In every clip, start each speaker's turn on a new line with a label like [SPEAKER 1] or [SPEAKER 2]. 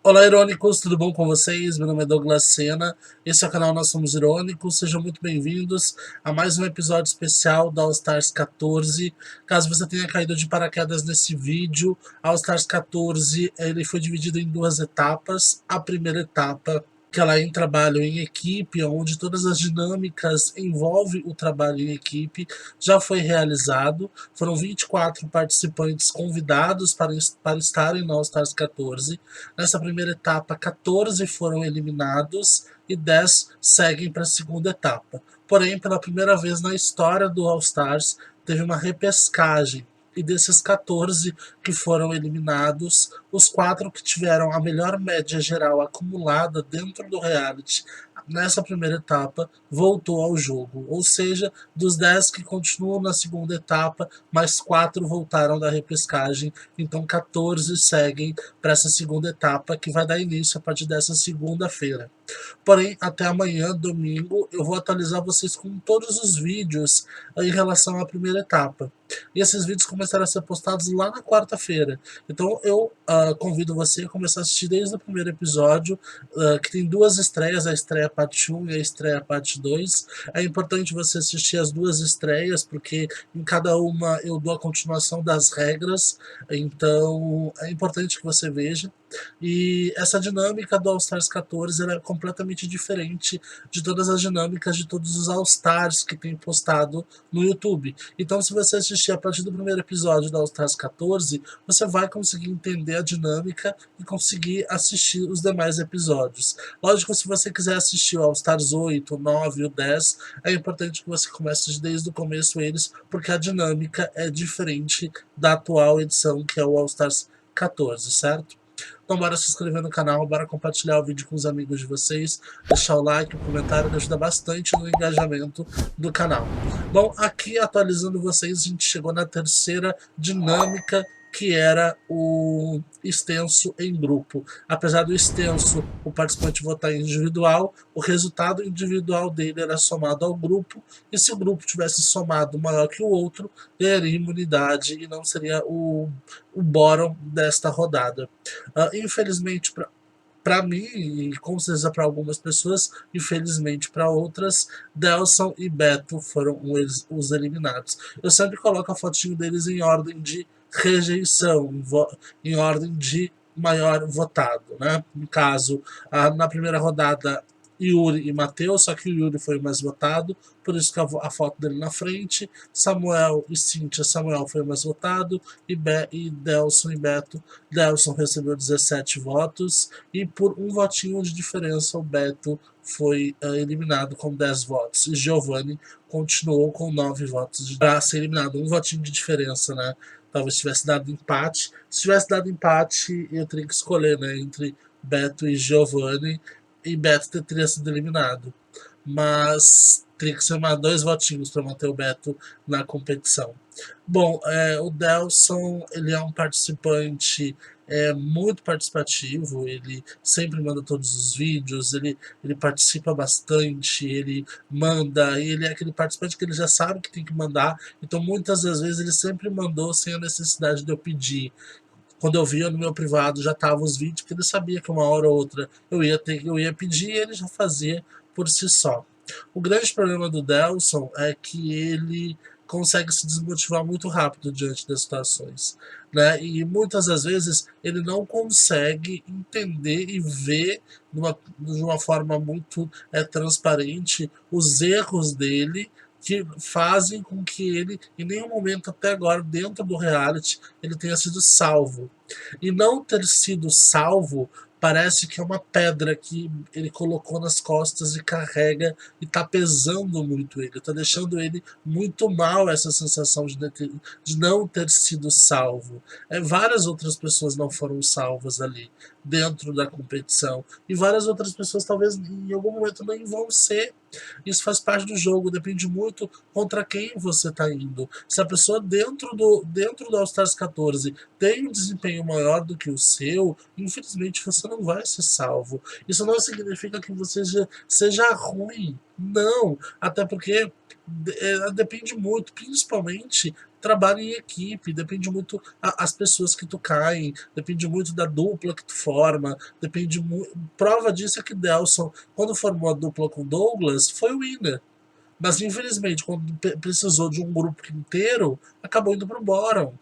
[SPEAKER 1] Olá, Irônicos, tudo bom com vocês? Meu nome é Douglas Sena, esse é o canal Nós Somos Irônicos, sejam muito bem-vindos a mais um episódio especial da All Stars 14. Caso você tenha caído de paraquedas nesse vídeo, a All Stars 14 ele foi dividido em duas etapas. A primeira etapa, que ela é em trabalho em equipe, onde todas as dinâmicas envolvem o trabalho em equipe, já foi realizado. Foram 24 participantes convidados para estarem no All Stars 14. Nessa primeira etapa, 14 foram eliminados e 10 seguem para a segunda etapa. Porém, pela primeira vez na história do All Stars, teve uma repescagem. E desses 14 que foram eliminados, os 4 que tiveram a melhor média geral acumulada dentro do reality nessa primeira etapa voltou ao jogo. Ou seja, dos 10 que continuam na segunda etapa, mais 4 voltaram da repescagem. Então 14 seguem para essa segunda etapa que vai dar início a partir dessa segunda-feira. Porém, até amanhã, domingo, eu vou atualizar vocês com todos os vídeos em relação à primeira etapa. E esses vídeos começarão a ser postados lá na quarta-feira. Então eu convido você a começar a assistir desde o primeiro episódio, que tem duas estreias, a estreia parte 1 e a estreia parte 2. É importante você assistir as duas estreias, porque em cada uma eu dou a continuação das regras, então é importante que você veja. E essa dinâmica do All Stars 14 ela é completamente diferente de todas as dinâmicas de todos os All Stars que tem postado no YouTube. Então, se você assistir a partir do primeiro episódio da All Stars 14, você vai conseguir entender a dinâmica e conseguir assistir os demais episódios. Lógico, se você quiser assistir o All Stars 8, o 9 e o 10, é importante que você comece desde o começo eles, porque a dinâmica é diferente da atual edição, que é o All Stars 14, certo? Então bora se inscrever no canal, bora compartilhar o vídeo com os amigos de vocês, deixar o like, o comentário, que ajuda bastante no engajamento do canal. Bom, aqui atualizando vocês, a gente chegou na terceira dinâmica, que era o extenso em grupo. Apesar do extenso o participante votar individual, o resultado individual dele era somado ao grupo, e se o grupo tivesse somado maior que o outro, ganharia imunidade e não seria o bórum desta rodada. Infelizmente, para mim, e com certeza para algumas pessoas, infelizmente para outras, Delson e Beto foram os eliminados. Eu sempre coloco a fotinho deles em ordem de rejeição, em ordem de maior votado, né? No caso, na primeira rodada, Yuri e Matheus, só que o Yuri foi mais votado, por isso que a foto dele na frente. Samuel e Cíntia, Samuel foi mais votado, e Delson e Beto. Delson recebeu 17 votos, e por um votinho de diferença o Beto foi eliminado com 10 votos. E Giovanni continuou com 9 votos para ser eliminado. Um votinho de diferença, né? Talvez tivesse dado empate. Se tivesse dado empate, eu teria que escolher, né, entre Beto e Giovanni, e Beto teria sido eliminado. Mas teria que somar 2 votinhos para manter o Beto na competição. Bom, o Delson ele é um participante muito participativo, ele sempre manda todos os vídeos, ele participa bastante, ele manda, e ele é aquele participante que ele já sabe que tem que mandar, então muitas das vezes ele sempre mandou sem a necessidade de eu pedir. Quando eu via no meu privado já estavam os vídeos, porque ele sabia que uma hora ou outra eu ia pedir e ele já fazia por si só. O grande problema do Delson é que ele consegue se desmotivar muito rápido diante das situações, né? E muitas das vezes ele não consegue entender e ver de uma forma muito transparente os erros dele, que fazem com que ele, em nenhum momento até agora, dentro do reality, ele tenha sido salvo. E não ter sido salvo parece que é uma pedra que ele colocou nas costas e carrega e tá pesando muito ele, tá deixando ele muito mal essa sensação de não ter sido salvo. Várias outras pessoas não foram salvas ali dentro da competição e várias outras pessoas talvez em algum momento nem vão ser. Isso faz parte do jogo, depende muito contra quem você está indo. Se a pessoa dentro do All Stars 14 tem um desempenho maior do que o seu, infelizmente você não vai ser salvo. Isso não significa que você seja ruim. Não, até porque depende muito, principalmente trabalho em equipe, depende muito as pessoas que tu caem, depende muito da dupla que tu forma, depende muito. Prova disso é que Delson, quando formou a dupla com Douglas, foi o winner. Mas infelizmente, quando precisou de um grupo inteiro, acabou indo pro bottom.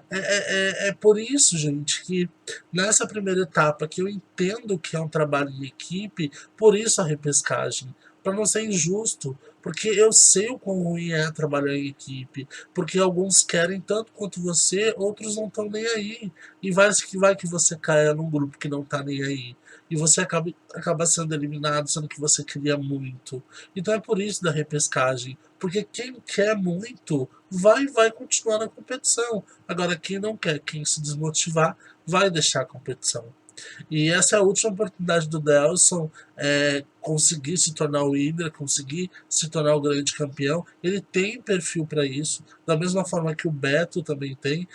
[SPEAKER 1] É por isso, gente, que nessa primeira etapa, que eu entendo que é um trabalho em equipe, por isso a repescagem. Para não ser injusto, porque eu sei o quão ruim é trabalhar em equipe, porque alguns querem tanto quanto você, outros não estão nem aí. E vai que você caia num grupo que não tá nem aí. E você acaba sendo eliminado, sendo que você queria muito. Então é por isso da repescagem. Porque quem quer muito vai continuar na competição. Agora, quem não quer, quem se desmotivar, vai deixar a competição. E essa é a última oportunidade do Delson conseguir se tornar o líder, conseguir se tornar o grande campeão. Ele tem perfil para isso, da mesma forma que o Beto também tem.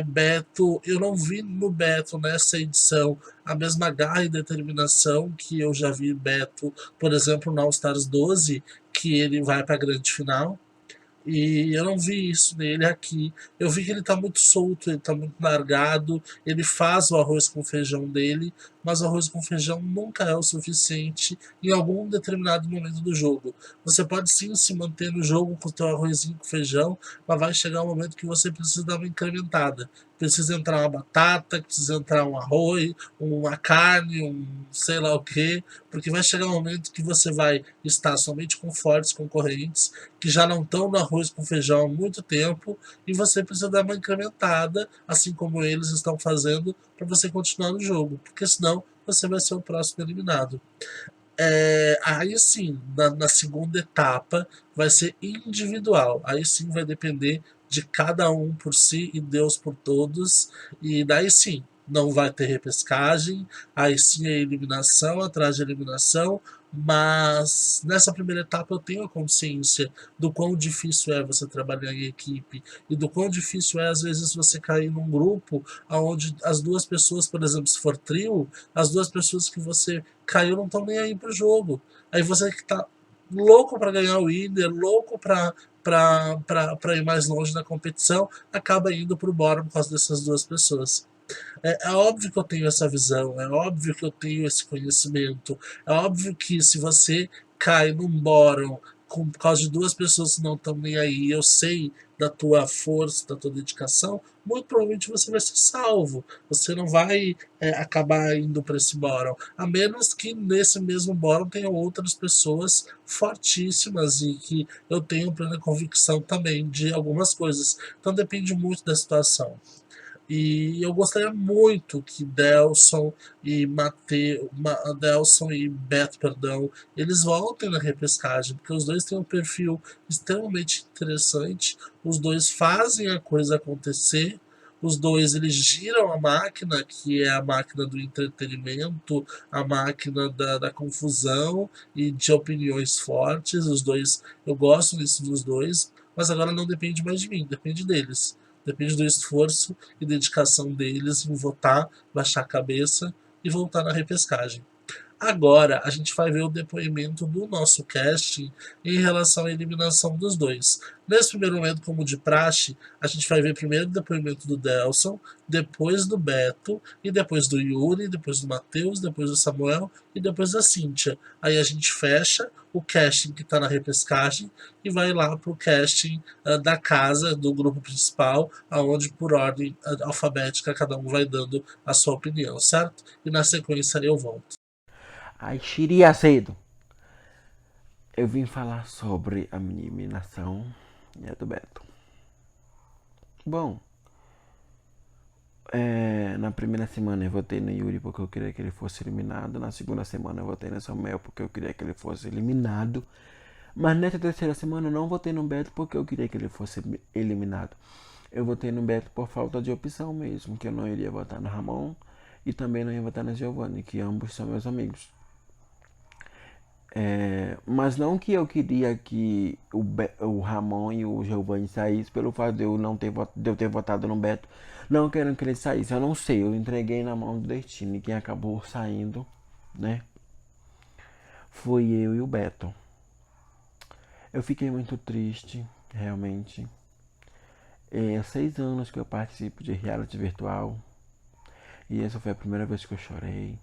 [SPEAKER 1] Beto, eu não vi no Beto nessa edição a mesma garra e determinação que eu já vi Beto, por exemplo, no All Stars 12, que ele vai para a grande final. E eu não vi isso nele aqui. Eu vi que ele tá muito solto, ele tá muito largado, ele faz o arroz com feijão dele, mas o arroz com feijão nunca é o suficiente em algum determinado momento do jogo. Você pode sim se manter no jogo com o teu arrozinho com feijão, mas vai chegar um momento que você precisa dar uma incrementada. Precisa entrar uma batata, precisa entrar um arroz, uma carne, um sei lá o que, porque vai chegar um momento que você vai estar somente com fortes concorrentes que já não estão no arroz com feijão há muito tempo e você precisa dar uma incrementada, assim como eles estão fazendo, para você continuar no jogo, porque senão você vai ser o próximo eliminado. Aí sim, na segunda etapa, vai ser individual. Aí sim vai depender de cada um por si e Deus por todos. E daí sim, não vai ter repescagem. Aí sim é eliminação atrás de eliminação. Mas nessa primeira etapa eu tenho a consciência do quão difícil é você trabalhar em equipe e do quão difícil é às vezes você cair num grupo onde as duas pessoas, por exemplo, se for trio, as duas pessoas que você caiu não estão nem aí pro jogo. Aí você que tá louco para ganhar o Inter, louco para ir mais longe na competição, acaba indo pro bottom por causa dessas duas pessoas. É óbvio que eu tenho essa visão, é óbvio que eu tenho esse conhecimento, é óbvio que se você cai num bórum por causa de duas pessoas que não estão nem aí, eu sei da tua força, da tua dedicação, muito provavelmente você vai ser salvo. Você não vai acabar indo para esse bórum. A menos que nesse mesmo bórum tenham outras pessoas fortíssimas e que eu tenho plena convicção também de algumas coisas. Então depende muito da situação. E eu gostaria muito que Delson e Beto, perdão, eles voltem na repescagem, porque os dois têm um perfil extremamente interessante, os dois fazem a coisa acontecer, os dois eles giram a máquina, que é a máquina do entretenimento, a máquina da confusão e de opiniões fortes. Os dois, eu gosto disso dos dois, mas agora não depende mais de mim, depende deles. Depende do esforço e dedicação deles em votar, baixar a cabeça e voltar na repescagem. Agora a gente vai ver o depoimento do nosso casting em relação à eliminação dos dois. Nesse primeiro momento, como de praxe, a gente vai ver primeiro o depoimento do Delson, depois do Beto, e depois do Yuri, depois do Matheus, depois do Samuel e depois da Cíntia. Aí a gente fecha o casting que está na repescagem e vai lá para o casting da casa, do grupo principal, aonde por ordem alfabética cada um vai dando a sua opinião, certo? E na sequência eu volto.
[SPEAKER 2] Ai, Shiria cedo. Eu vim falar sobre a minha eliminação e a do Beto. Bom, na primeira semana eu votei no Yuri porque eu queria que ele fosse eliminado. Na segunda semana eu votei no Samuel porque eu queria que ele fosse eliminado. Mas nessa terceira semana eu não votei no Beto porque eu queria que ele fosse eliminado. Eu votei no Beto por falta de opção mesmo, que eu não iria votar no Ramon e também não ia votar no Giovanni, que ambos são meus amigos. Mas não que eu queria que o Ramon e o Giovanni saíssem pelo fato de eu, não ter, de eu ter votado no Beto. Não querendo que ele saísse, eu não sei, eu entreguei na mão do destino e quem acabou saindo, né, foi eu e o Beto. Eu fiquei muito triste, realmente. Há 6 anos que eu participo de reality virtual e essa foi a primeira vez que eu chorei.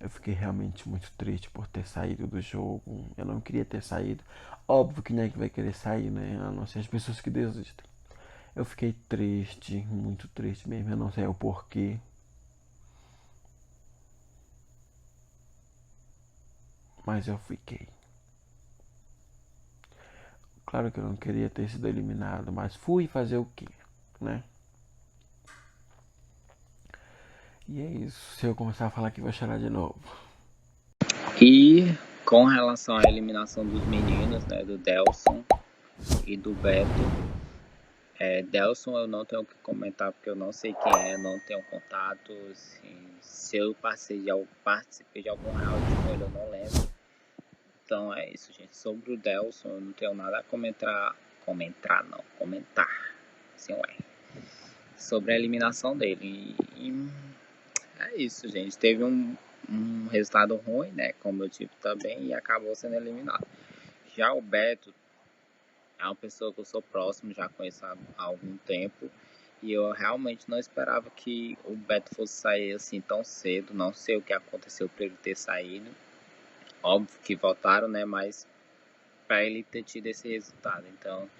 [SPEAKER 2] Eu fiquei realmente muito triste por ter saído do jogo. Eu não queria ter saído. Óbvio que ninguém vai querer sair, né? A não ser as pessoas que desistem. Eu fiquei triste, muito triste mesmo. Eu não sei o porquê. Mas eu fiquei. Claro que eu não queria ter sido eliminado, mas fui fazer o quê, né? E é isso. Se eu começar a falar aqui, vou chorar de novo.
[SPEAKER 3] E com relação à eliminação dos meninos, né, do Delson e do Beto, Delson eu não tenho o que comentar porque eu não sei quem é, não tenho contato. Se eu participei de algum round com ele, eu não lembro. Então é isso, gente. Sobre o Delson, eu não tenho nada a comentar. Comentar. Assim, sobre a eliminação dele. E é isso, gente. Teve um resultado ruim, né? Como eu tive também, e acabou sendo eliminado. Já o Beto é uma pessoa que eu sou próximo, já conheço há algum tempo. E eu realmente não esperava que o Beto fosse sair assim tão cedo. Não sei o que aconteceu para ele ter saído. Óbvio que votaram, né? Mas para ele ter tido esse resultado. Então,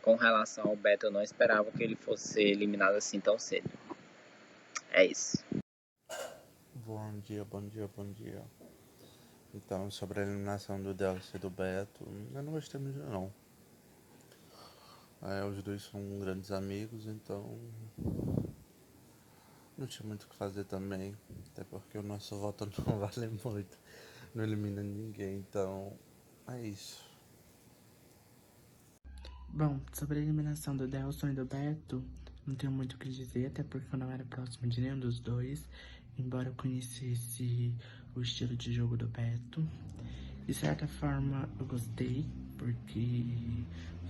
[SPEAKER 3] com relação ao Beto, eu não esperava que ele fosse ser eliminado assim tão cedo. É isso.
[SPEAKER 4] Bom dia, bom dia, bom dia. Então, sobre a eliminação do Delcio e do Beto, eu não gostei muito não. Os dois são grandes amigos, então não tinha muito o que fazer também. Até porque o nosso voto não vale muito, não elimina ninguém, então é isso.
[SPEAKER 5] Bom, sobre a eliminação do Delson e do Beto, não tenho muito o que dizer, até porque eu não era próximo de nenhum dos dois, embora eu conhecesse o estilo de jogo do Beto. De certa forma, eu gostei, porque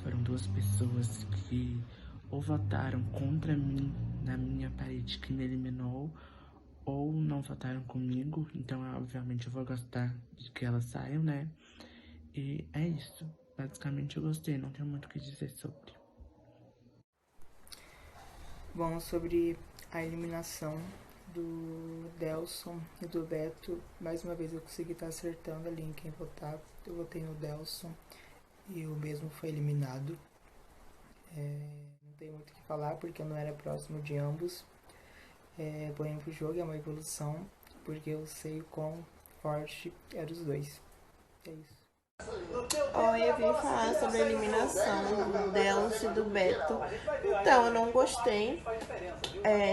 [SPEAKER 5] foram duas pessoas que ou votaram contra mim na minha parede que me eliminou, ou não votaram comigo, então obviamente eu vou gostar de que elas saiam, né? E é isso. Basicamente eu gostei, não tenho muito o que dizer sobre.
[SPEAKER 6] Bom, sobre a eliminação do Delson e do Beto, mais uma vez eu consegui estar acertando ali em quem votar. Eu votei no Delson e o mesmo foi eliminado. Não tenho muito o que falar porque eu não era próximo de ambos. Porém, o jogo é uma evolução porque eu sei o quão forte eram os dois. É isso.
[SPEAKER 7] Oi, eu vim falar sobre a eliminação do Delcio e do Beto. Então, eu não gostei.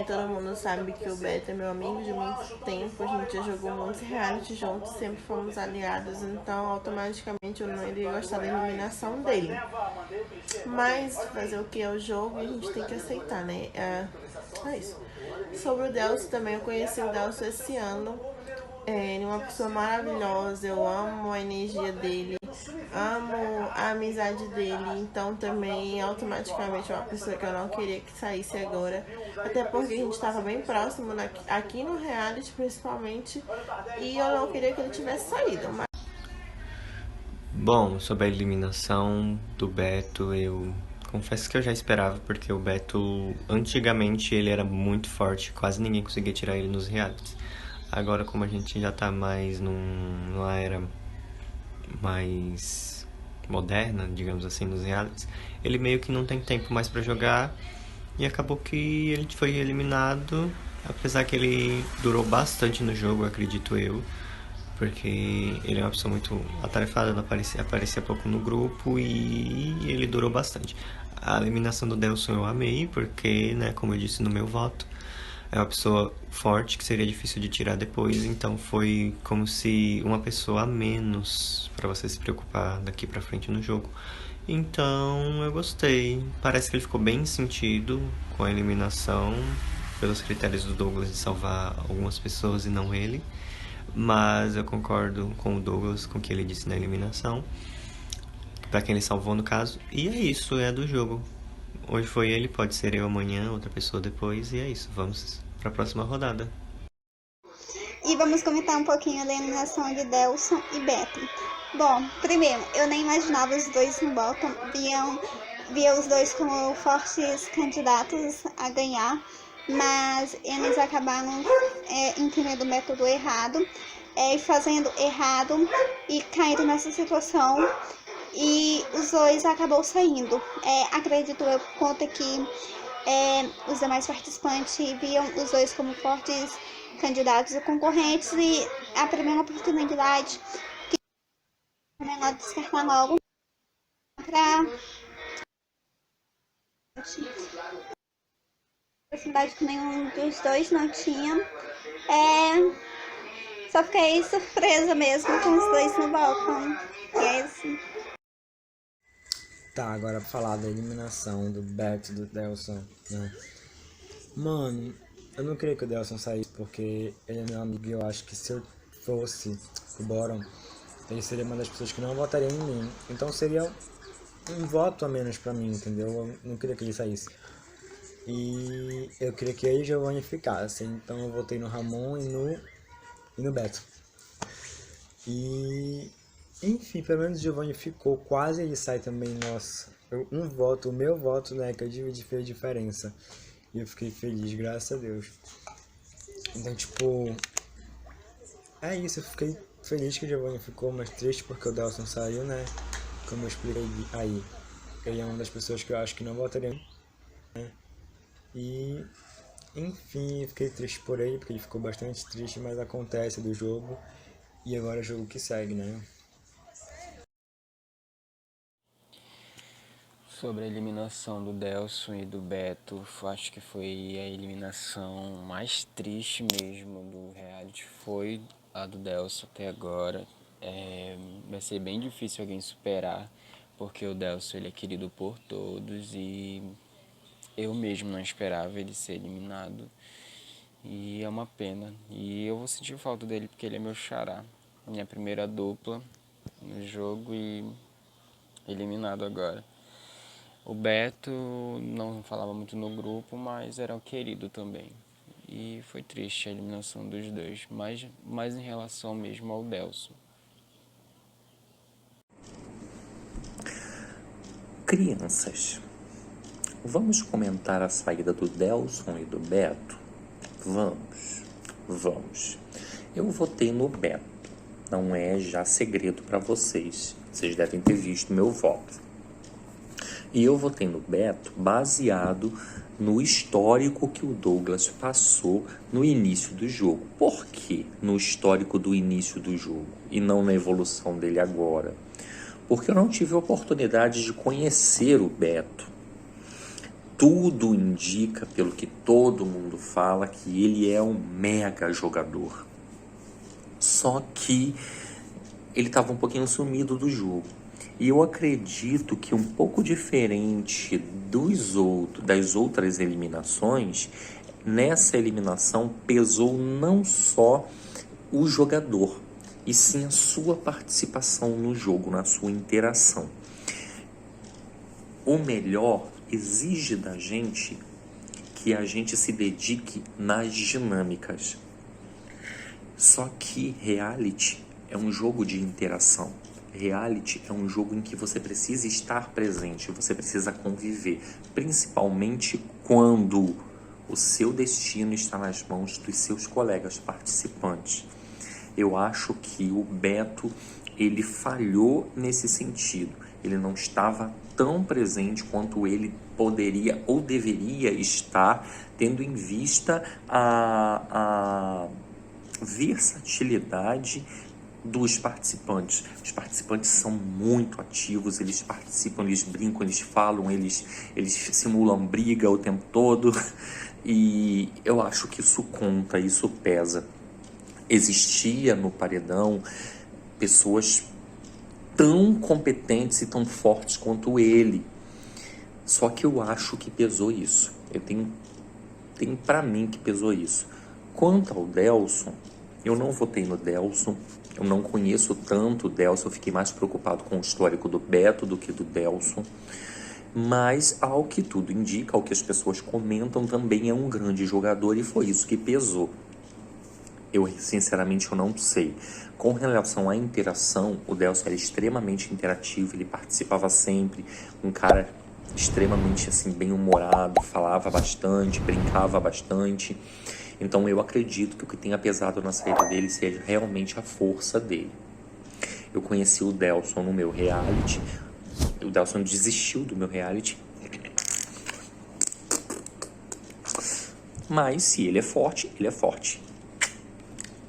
[SPEAKER 7] Todo mundo sabe que o Beto é meu amigo de muito tempo. A gente já jogou muitos reality juntos, sempre fomos aliados. Então, automaticamente, eu não iria gostar da eliminação dele. Mas, fazer o que é o jogo, a gente tem que aceitar, né? É isso. Sobre o Delcio também, eu conheci o Delcio esse ano. Ele é uma pessoa maravilhosa, eu amo a energia dele, amo a amizade dele, então também automaticamente é uma pessoa que eu não queria que saísse agora, até porque a gente estava bem próximo aqui no reality principalmente, e eu não queria que ele tivesse saído.
[SPEAKER 8] Bom, sobre a eliminação do Beto, eu confesso que eu já esperava, porque o Beto, antigamente, ele era muito forte, quase ninguém conseguia tirar ele nos realities. Agora, como a gente já tá mais numa era mais moderna, digamos assim, nos realities, ele meio que não tem tempo mais pra jogar e acabou que ele foi eliminado, apesar que ele durou bastante no jogo, acredito eu, porque ele é uma pessoa muito atarefada, não aparecia pouco no grupo e ele durou bastante. A eliminação do Delson eu amei, porque, né, como eu disse no meu voto, é uma pessoa forte que seria difícil de tirar depois, então foi como se uma pessoa a menos para você se preocupar daqui pra frente no jogo. Então eu gostei, parece que ele ficou bem sentido com a eliminação, pelos critérios do Douglas de salvar algumas pessoas e não ele, mas eu concordo com o Douglas, com o que ele disse na eliminação, pra quem ele salvou no caso, e é isso, é do jogo. Hoje foi ele, pode ser eu amanhã, outra pessoa depois, e é isso, vamos pra próxima rodada.
[SPEAKER 9] E vamos comentar um pouquinho da eliminação de Delson e Beto. Bom, primeiro, eu nem imaginava os dois no bottom, via os dois como fortes candidatos a ganhar, mas eles acabaram entendendo o método errado, fazendo errado e caindo nessa situação, e os dois acabou saindo. Acredito eu por conta que os demais participantes viam os dois como fortes candidatos e concorrentes, e a primeira oportunidade que é melhor descartar logo para oportunidade que nenhum dos dois não tinha. Só fiquei surpresa mesmo com os dois no balcão.
[SPEAKER 10] Tá, agora pra falar da eliminação do Beto e do Delson, né? Mano, eu não queria que o Delson saísse porque ele é meu amigo e eu acho que se eu fosse pro bottom, ele seria uma das pessoas que não votaria em mim. Então seria um voto a menos pra mim, entendeu? Eu não queria que ele saísse. E eu queria que ele e Giovanni ficassem. Então eu votei no Ramon e no Beto. E enfim, pelo menos o Giovanni ficou. Quase ele sai também. Nossa, o meu voto, né, que eu dividi, fez diferença. E eu fiquei feliz, graças a Deus. Então, tipo, é isso, eu fiquei feliz que o Giovanni ficou, mas triste porque o Delson saiu, né? Como eu expliquei aí, ele é uma das pessoas que eu acho que não votaria, né? E, enfim, eu fiquei triste por ele, porque ele ficou bastante triste, mas acontece do jogo. E agora é o jogo que segue, né?
[SPEAKER 8] Sobre a eliminação do Delson e do Beto, acho que foi a eliminação mais triste mesmo do reality, foi a do Delson até agora. Vai ser bem difícil alguém superar, porque o Delson ele é querido por todos e eu mesmo não esperava ele ser eliminado. E é uma pena. E eu vou sentir falta dele porque ele é meu xará. Minha primeira dupla no jogo e eliminado agora. O Beto não falava muito no grupo, mas era o querido também. E foi triste a eliminação dos dois, mais em relação mesmo ao Delson.
[SPEAKER 11] Crianças, vamos comentar a saída do Delson e do Beto? Vamos. Eu votei no Beto. Não é já segredo para vocês. Vocês devem ter visto meu voto. E eu votei no Beto baseado no histórico que o Douglas passou no início do jogo. Por que no histórico do início do jogo e não na evolução dele agora? Porque eu não tive a oportunidade de conhecer o Beto. Tudo indica, pelo que todo mundo fala, que ele é um mega jogador. Só que ele estava um pouquinho sumido do jogo. E eu acredito que um pouco diferente das outras eliminações, nessa eliminação pesou não só o jogador, e sim a sua participação no jogo, na sua interação. O melhor exige da gente que a gente se dedique nas dinâmicas. Só que reality é um jogo de interação. Reality é um jogo em que você precisa estar presente, você precisa conviver, principalmente quando o seu destino está nas mãos dos seus colegas participantes. Eu acho que o Beto, ele falhou nesse sentido. Ele não estava tão presente quanto ele poderia ou deveria estar, tendo em vista a versatilidade dos participantes. Os participantes são muito ativos, eles participam, eles brincam, eles falam, eles simulam briga o tempo todo, e eu acho que isso conta, isso pesa. Existia no paredão pessoas tão competentes e tão fortes quanto ele, só que eu acho que pesou isso. Eu tenho pra mim que pesou isso. Quanto ao Delson, eu não votei no Delson. Eu não conheço tanto o Delson, eu fiquei mais preocupado com o histórico do Beto do que do Delson. Mas, ao que tudo indica, ao que as pessoas comentam, também é um grande jogador e foi isso que pesou. Eu, sinceramente, eu não sei. Com relação à interação, o Delson era extremamente interativo, ele participava sempre, um cara extremamente, assim, bem-humorado, falava bastante, brincava bastante. Então eu acredito que o que tenha pesado na saída dele seja realmente a força dele. Eu conheci o Delson no meu reality, o Delson desistiu do meu reality. Mas se ele é forte, ele é forte.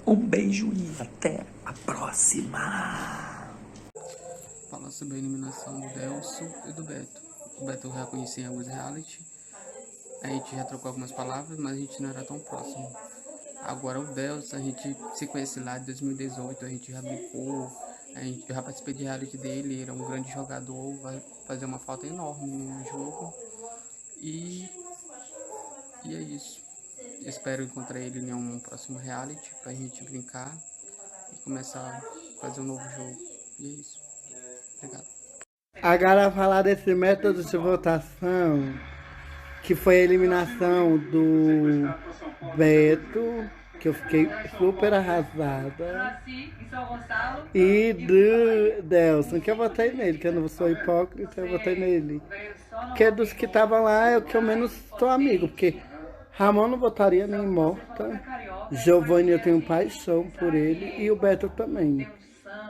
[SPEAKER 11] Um beijo e até a próxima.
[SPEAKER 12] Falar sobre a eliminação do Delson e do Beto. O Beto eu já conheci em alguns reality. A gente já trocou algumas palavras, mas a gente não era tão próximo. Agora o Delson, a gente se conhece lá de 2018, a gente já brincou, eu já participei de reality dele, ele é um grande jogador, vai fazer uma falta enorme no jogo. E é isso. Espero encontrar ele em um próximo reality pra gente brincar e começar a fazer um novo jogo. E é isso. Obrigado.
[SPEAKER 13] Agora falar desse método de votação, que foi a eliminação do Beto, que eu fiquei super arrasada, e do Delson, que eu votei nele, que eu não sou hipócrita, eu votei nele. Porque dos que estavam lá é o que eu menos sou amigo, porque Ramon não votaria nem morta, Giovanni eu tenho paixão por ele e o Beto também.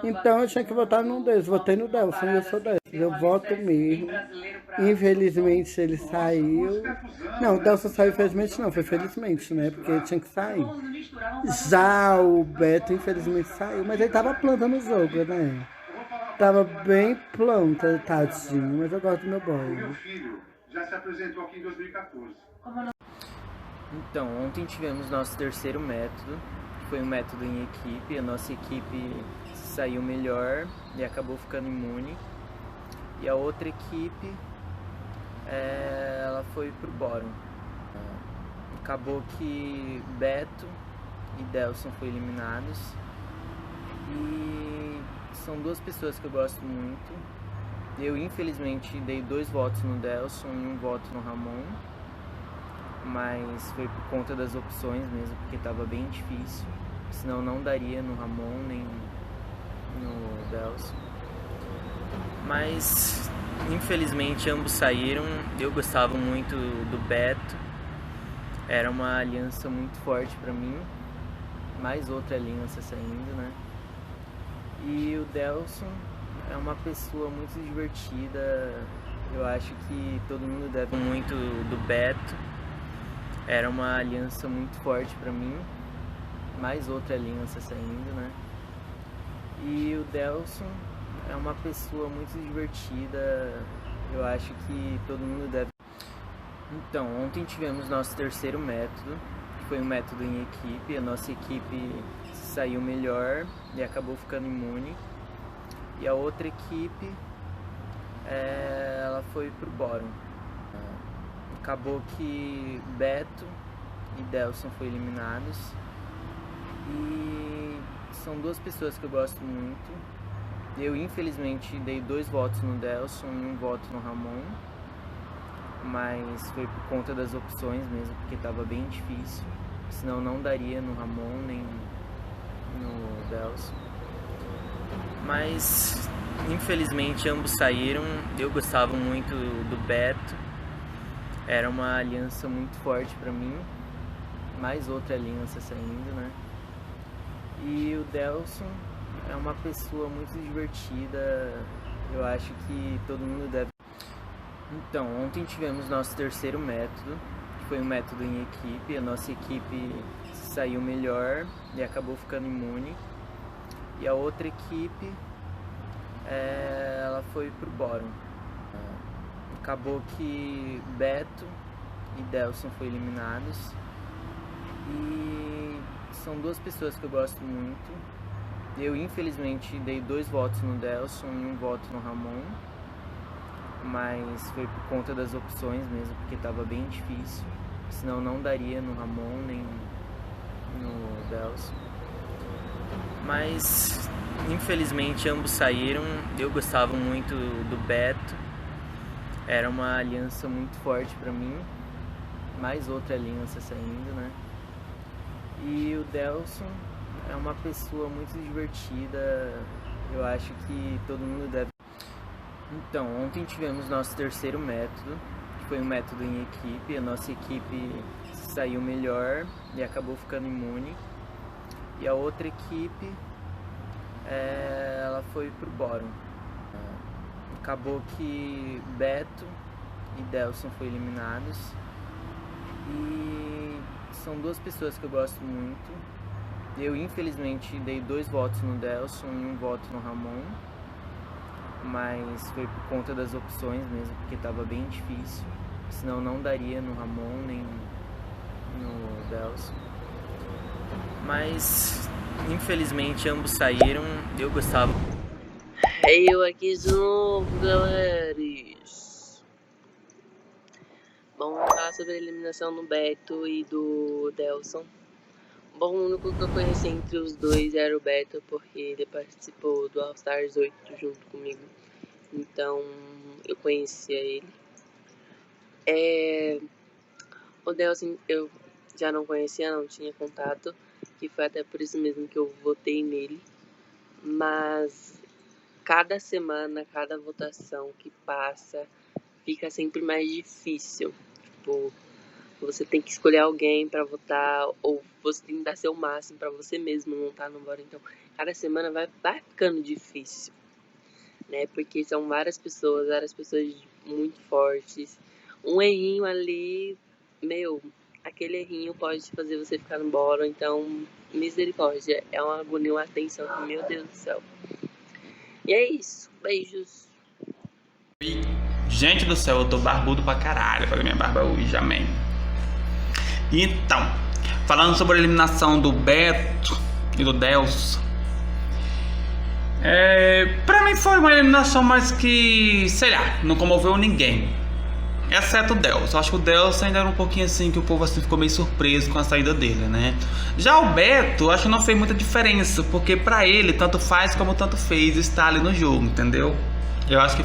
[SPEAKER 13] Então eu tinha que votar num deles, votei no Delson e eu sou Delson, eu voto mesmo. Infelizmente ele saiu. Não, o Delson saiu infelizmente não, foi felizmente, né? Porque ele tinha que sair. Já o Beto infelizmente saiu, mas ele tava plantando o jogo, né? Tava bem planta, tadinho, mas eu gosto do meu boy.
[SPEAKER 14] Meu filho já se apresentou aqui em 2014.
[SPEAKER 15] Então, ontem tivemos nosso terceiro método, que foi um método em equipe. A nossa equipe saiu melhor e acabou ficando imune. E a outra equipe, ela foi pro bórum. Acabou que Beto e Delson foram eliminados. E são duas pessoas que eu gosto muito. Eu, infelizmente, dei 2 votos no Delson e 1 voto no Ramon. Mas foi por conta das opções mesmo, porque estava bem difícil. Senão não daria no Ramon nem no Delson. Mas infelizmente ambos saíram. Eu gostava muito do Beto. Era uma aliança muito forte pra mim. Mais outra aliança saindo, né? E o Delson é uma pessoa muito divertida. Eu acho que todo mundo deve muito do Beto. Era uma aliança muito forte pra mim. Mais outra aliança saindo, né? E o Delson é uma pessoa muito divertida. Eu acho que todo mundo deve... Então, ontem tivemos nosso terceiro método, que foi um método em equipe. A nossa equipe saiu melhor e acabou ficando imune. E a outra equipe, ela foi pro bórum. Acabou que Beto e Delson foram eliminados. E são duas pessoas que eu gosto muito. Eu, infelizmente, dei 2 votos no Delson e 1 voto no Ramon. Mas foi por conta das opções mesmo, porque estava bem difícil. Senão não daria no Ramon nem no Delson. Mas infelizmente ambos saíram. Eu gostava muito do Beto. Era uma aliança muito forte pra mim. Mais outra aliança saindo, né? E o Delson é uma pessoa muito divertida. Eu acho que todo mundo deve... Então, ontem tivemos nosso terceiro método, que foi um método em equipe. A nossa equipe saiu melhor e acabou ficando imune. E a outra equipe, ela foi pro bórum. Acabou que Beto e Delson foram eliminados. E são duas pessoas que eu gosto muito. Eu, infelizmente, dei 2 votos no Delson e 1 voto no Ramon. Mas foi por conta das opções mesmo, porque estava bem difícil. Senão não daria no Ramon nem no Delson. Mas infelizmente ambos saíram. Eu gostava muito do Beto. Era uma aliança muito forte pra mim. Mais outra aliança saindo, né? E o Delson é uma pessoa muito divertida, eu acho que todo mundo deve. Então, ontem tivemos nosso terceiro método, que foi um método em equipe. A nossa equipe saiu melhor e acabou ficando imune. E a outra equipe, ela foi pro bórum. Acabou que Beto e Delson foram eliminados. E são duas pessoas que eu gosto muito. Eu, infelizmente, dei 2 votos no Delson e 1 voto no Ramon. Mas foi por conta das opções mesmo, porque estava bem difícil. Senão não daria no Ramon nem no Delson. Mas, infelizmente, ambos saíram. Eu gostava.
[SPEAKER 16] Eu aqui de novo, galera. Vamos falar sobre a eliminação do Beto e do Delson. Bom, o único que eu conheci entre os dois era o Beto, porque ele participou do All Stars 8 junto comigo. Então, eu conhecia ele. O Delson eu já não conhecia, não tinha contato, que foi até por isso mesmo que eu votei nele. Mas cada semana, cada votação que passa, fica sempre mais difícil. Tipo, você tem que escolher alguém pra votar, ou você tem que dar seu máximo pra você mesmo não estar no voto. Então, cada semana vai ficando difícil, né? Porque são várias pessoas muito fortes. Um errinho ali, aquele errinho pode fazer você ficar no bórum. Então, misericórdia, é uma agonia, uma tensão que, meu Deus do céu. E é isso, beijos.
[SPEAKER 17] Gente do céu, eu tô barbudo pra caralho. Falei minha barba hoje, amém. Então, falando sobre a eliminação do Beto e do Delson, pra mim foi uma eliminação mais que, sei lá, não comoveu ninguém, exceto o Delson. Acho que o Delson ainda era um pouquinho assim, que o povo assim ficou meio surpreso com a saída dele, né? Já o Beto, acho que não fez muita diferença, porque pra ele, tanto faz como tanto fez estar ali no jogo, entendeu? Eu acho que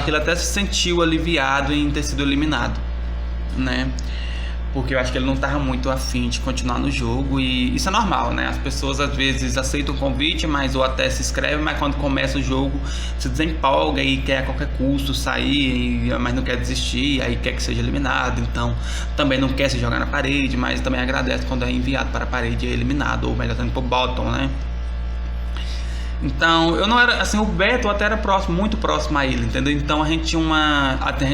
[SPEAKER 17] ele até se sentiu aliviado em ter sido eliminado, né? Porque eu acho que ele não estava muito afim de continuar no jogo, e isso é normal, né? As pessoas às vezes aceitam o convite, ou até se inscrevem, mas quando começa o jogo se desempolga e quer a qualquer custo sair, mas não quer desistir, aí quer que seja eliminado. Então também não quer se jogar na parede, mas também agradece quando é enviado para a parede e é eliminado, ou melhor, pro bottom, né? Então, eu não era, assim, o Beto até era muito próximo a ele, entendeu? Então a gente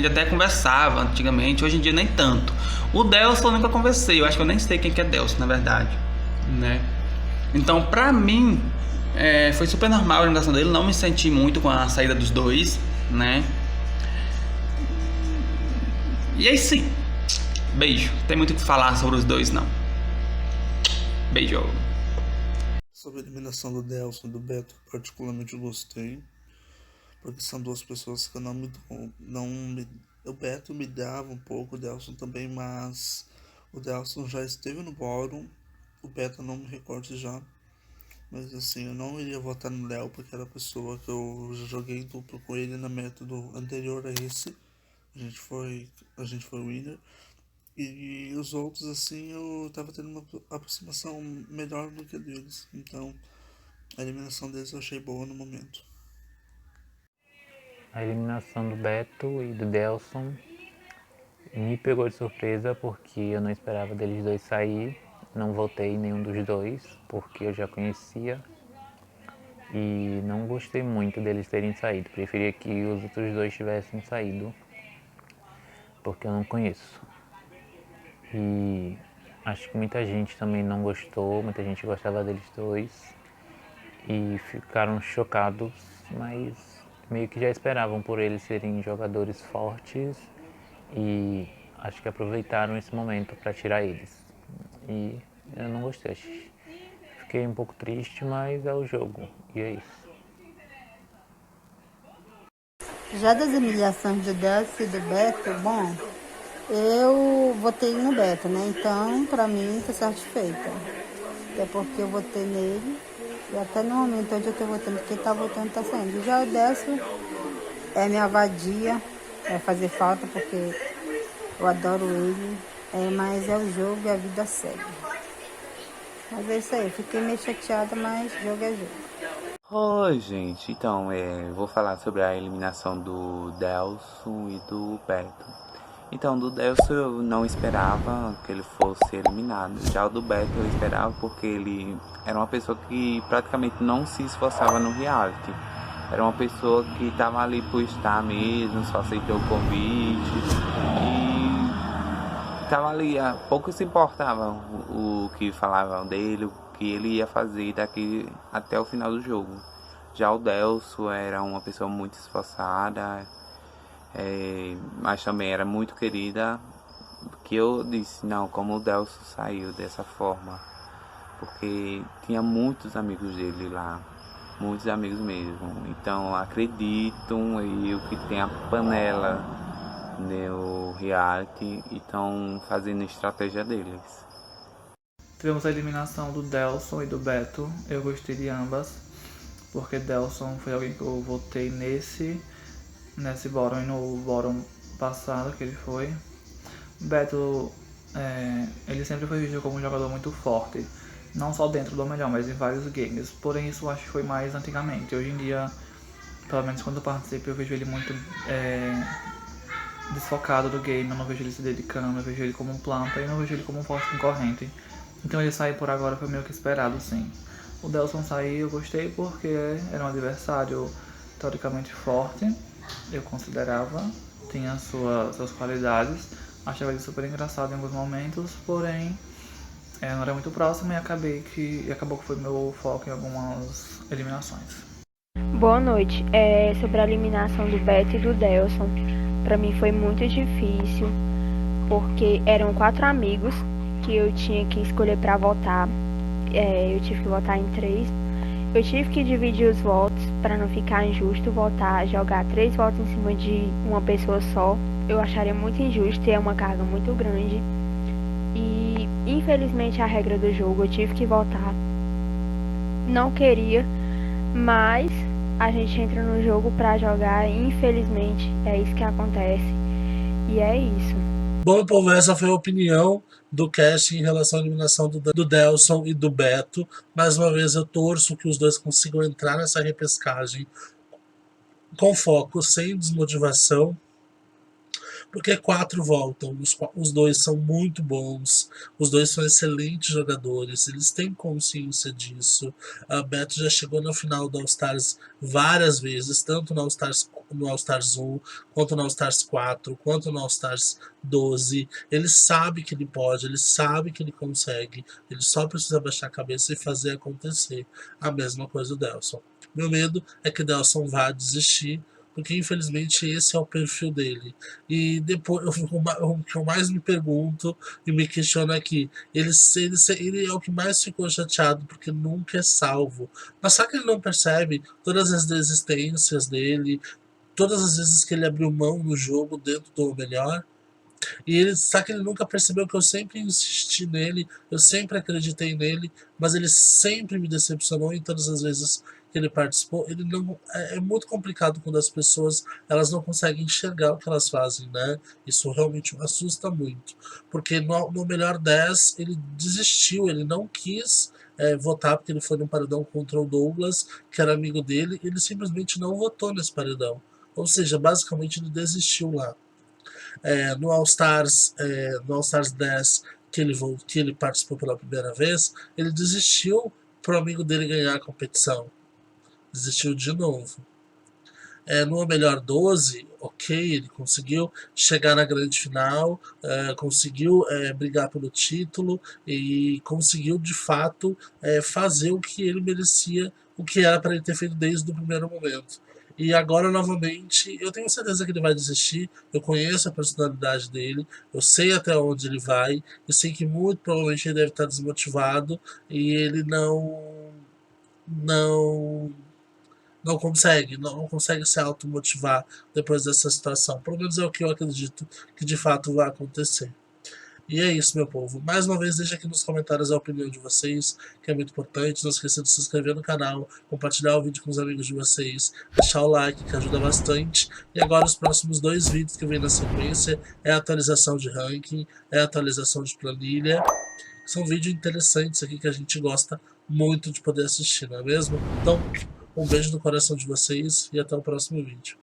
[SPEAKER 17] até conversava antigamente, hoje em dia nem tanto. O Delson eu nunca conversei, eu acho que eu nem sei quem que é Delson, na verdade, né? Então, pra mim, foi super normal a eliminação dele, não me senti muito com a saída dos dois, né? E é isso aí. Beijo. Tem muito o que falar sobre os dois, não. Beijo.
[SPEAKER 4] Sobre a eliminação do Delson e do Beto, particularmente eu gostei, porque são duas pessoas que eu o Beto me dava um pouco, o Delson também, mas o Delson já esteve no bórum, o Beto eu não me recordo já, mas assim, eu não iria votar no Léo, porque era a pessoa que eu já joguei duplo com ele no método anterior a esse, a gente foi winner. E os outros, assim, eu tava tendo uma aproximação melhor do que a deles. Então, a eliminação deles eu achei boa no momento.
[SPEAKER 18] A eliminação do Beto e do Delson me pegou de surpresa, porque eu não esperava deles dois sair. Não votei em nenhum dos dois, porque eu já conhecia. E não gostei muito deles terem saído. Preferia que os outros dois tivessem saído, porque eu não conheço. E acho que muita gente também não gostou, muita gente gostava deles dois e ficaram chocados, mas meio que já esperavam por eles serem jogadores fortes e acho que aproveitaram esse momento para tirar eles. E eu não gostei, fiquei um pouco triste, mas é o jogo e é isso.
[SPEAKER 19] Já das humilhações do Delson e do Beto, bom, eu votei no Beto, né? Então, pra mim, tô satisfeita. Até porque eu votei nele. E até no momento onde eu tô votando, quem tá votando tá saindo. Já o Delson é minha vadia. Vai fazer falta porque eu adoro ele. Mas é o jogo e a vida segue. Mas é isso aí, fiquei meio chateada, mas jogo é jogo.
[SPEAKER 20] Oi, gente. Então, vou falar sobre a eliminação do Delson e do Beto. Então, do Delson eu não esperava que ele fosse eliminado. Já o do Beto eu esperava porque ele era uma pessoa que praticamente não se esforçava no reality. Era uma pessoa que estava ali por estar mesmo, só aceitou o convite e estava ali, pouco se importava o que falavam dele, o que ele ia fazer daqui até o final do jogo. Já o Delson era uma pessoa muito esforçada, mas também era muito querida, que eu disse, não, como o Delson saiu dessa forma, porque tinha muitos amigos dele lá, muitos amigos mesmo, então acreditam eu que tem a panela no reality e estão fazendo a estratégia deles.
[SPEAKER 21] Tivemos a eliminação do Delson e do Beto, eu gostei de ambas, porque Delson foi alguém que eu votei nesse bottom e no bottom passado que ele foi. Beto, ele sempre foi visto como um jogador muito forte, não só dentro do melhor, mas em vários games, porém isso eu acho que foi mais antigamente. Hoje em dia, pelo menos quando eu participo, eu vejo ele muito desfocado do game, eu não vejo ele se dedicando, eu vejo ele como um planta e não vejo ele como um forte concorrente. Então ele sair por agora foi meio que esperado, sim. O Delson sair eu gostei porque era um adversário teoricamente forte, eu considerava, tinha suas qualidades, achava ele super engraçado em alguns momentos, porém não era muito próximo e acabou que foi meu foco em algumas eliminações.
[SPEAKER 22] Boa noite. Sobre a eliminação do Beto e do Delson, pra mim foi muito difícil, porque eram 4 amigos que eu tinha que escolher pra votar. Eu tive que votar em 3. Eu tive que dividir os votos para não ficar injusto jogar 3 votos em cima de uma pessoa só. Eu acharia muito injusto e é uma carga muito grande. E infelizmente a regra do jogo eu tive que votar. Não queria, mas a gente entra no jogo para jogar e infelizmente é isso que acontece. E é isso.
[SPEAKER 1] Bom, povo, essa foi a opinião do cast em relação à eliminação do Delson e do Beto. Mais uma vez eu torço que os dois consigam entrar nessa repescagem com foco, sem desmotivação, porque 4 voltam, os dois são muito bons, os dois são excelentes jogadores, eles têm consciência disso. A Beto já chegou na final do All Stars várias vezes, tanto no All Stars 1, quanto no All Stars 4, quanto no All Stars 12. Ele sabe que ele pode, ele sabe que ele consegue, ele só precisa baixar a cabeça e fazer acontecer. A mesma coisa do Delson. Meu medo é que o Delson vá desistir, porque infelizmente esse é o perfil dele. E depois, o que eu mais me pergunto e me questiono aqui, ele é o que mais ficou chateado porque nunca é salvo. Mas será que ele não percebe todas as desistências dele, todas as vezes que ele abriu mão no jogo dentro do melhor? E será que ele nunca percebeu que eu sempre insisti nele, eu sempre acreditei nele, mas ele sempre me decepcionou em todas as vezes que ele participou? Ele não, é muito complicado quando as pessoas elas não conseguem enxergar o que elas fazem, né? Isso realmente me assusta muito, porque no melhor 10 ele desistiu, ele não quis votar porque ele foi num paredão contra o Douglas, que era amigo dele, ele simplesmente não votou nesse paredão, ou seja, basicamente ele desistiu lá. No All Stars 10 que ele participou pela primeira vez, ele desistiu pro amigo dele ganhar a competição. Desistiu de novo. No melhor 12, ok, ele conseguiu chegar na grande final, conseguiu brigar pelo título e conseguiu de fato fazer o que ele merecia, o que era para ele ter feito desde o primeiro momento. E agora, novamente, eu tenho certeza que ele vai desistir, eu conheço a personalidade dele, eu sei até onde ele vai, eu sei que muito provavelmente ele deve estar desmotivado e ele não consegue se automotivar depois dessa situação. Pelo menos é o que eu acredito que de fato vai acontecer. E é isso, meu povo. Mais uma vez, deixa aqui nos comentários a opinião de vocês, que é muito importante. Não esqueça de se inscrever no canal, compartilhar o vídeo com os amigos de vocês, deixar o like, que ajuda bastante. E agora os próximos 2 vídeos que vem na sequência é a atualização de ranking, é a atualização de planilha. são vídeos interessantes aqui que a gente gosta muito de poder assistir, não é mesmo? Então, um beijo no coração de vocês e até o próximo vídeo.